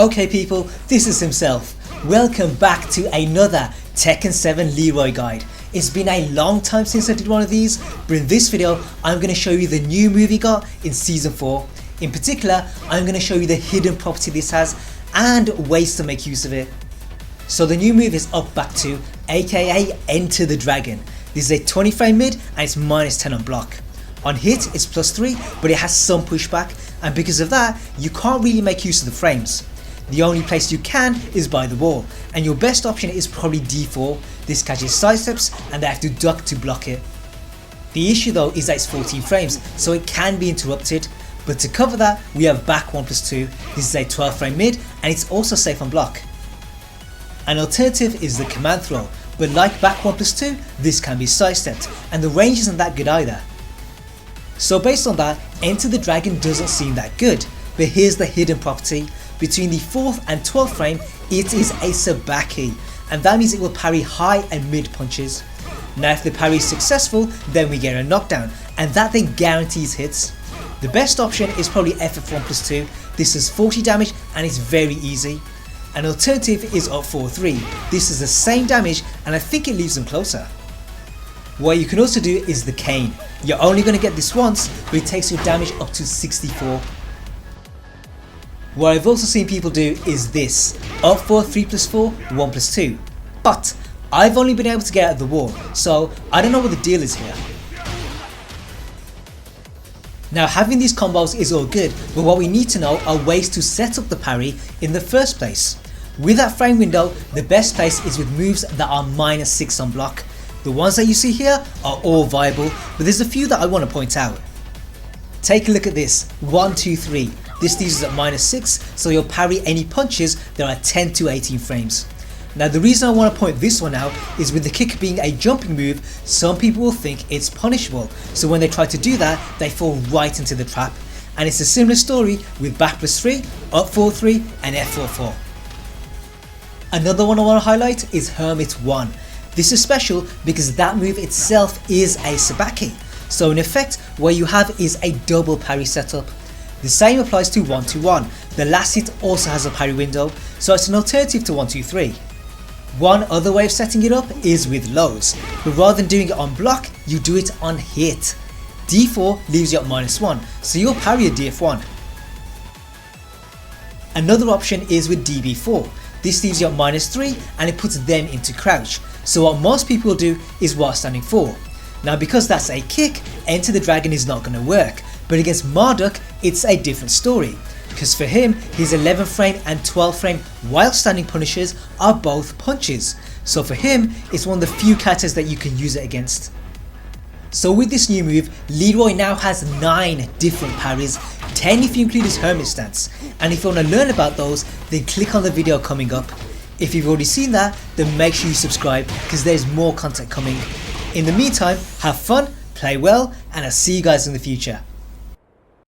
Okay people, this is himself. Welcome back to another Tekken 7 Leroy guide. It's been a long time since I did one of these, but in this video I'm going to show you the new move he got in Season 4. In particular, I'm going to show you the hidden property this has and ways to make use of it. So the new move is up back to, aka Enter the Dragon. This is a 20 frame mid and it's minus 10 on block. On hit it's plus 3, but it has some pushback, and because of that you can't really make use of the frames. The only place you can is by the wall, and your best option is probably D4. This catches sidesteps and they have to duck to block it. The issue though is that it's 14 frames, so it can be interrupted, but to cover that we have back 1+2. This is a 12 frame mid and it's also safe on block. An alternative is the command throw, but like back 1+2 this can be sidestepped and the range isn't that good either. So based on that, Enter the Dragon doesn't seem that good, but here's the hidden property. Between the 4th and 12th frame it is a SABAKI, and that means it will parry high and mid punches. Now if the parry is successful then we get a knockdown, and that then guarantees hits. The best option is probably FF1+2, this is 40 damage and it's very easy. An alternative is up 4-3, this is the same damage and I think it leaves them closer. What you can also do is the cane. You're only going to get this once, but it takes your damage up to 64. What I've also seen people do is this, up 4, 3+4, 1+2. But I've only been able to get out of the wall, so I don't know what the deal is here. Now having these combos is all good, but what we need to know are ways to set up the parry in the first place. With that frame window, the best place is with moves that are -6 on block. The ones that you see here are all viable, but there's a few that I want to point out. Take a look at this, 1, 2, 3. This leaves us at -6, so you'll parry any punches that are 10 to 18 frames. Now the reason I want to point this one out is with the kick being a jumping move, some people will think it's punishable, so when they try to do that they fall right into the trap, and it's a similar story with back +3, up 4-3 and F4-4. Another one I want to highlight is Hermit 1. This is special because that move itself is a SABAKI, so in effect what you have is a double parry setup. The same applies to 1-2-1, the last hit also has a parry window, so it's an alternative to 1-2-3. One other way of setting it up is with lows, but rather than doing it on block, you do it on hit. D4 leaves you at -1, so you'll parry a DF1. Another option is with DB4, this leaves you at -3 and it puts them into crouch, so what most people do is while standing 4. Now because that's a kick, Enter the Dragon is not going to work, but against Marduk it's a different story, because for him his 11 frame and 12 frame while standing punishers are both punches, so for him it's one of the few characters that you can use it against. So with this new move, Leroy now has 9 different parries, 10 if you include his hermit stance, and if you want to learn about those then click on the video coming up. If you've already seen that then make sure you subscribe because there's more content coming. In the meantime, have fun, play well, and I'll see you guys in the future.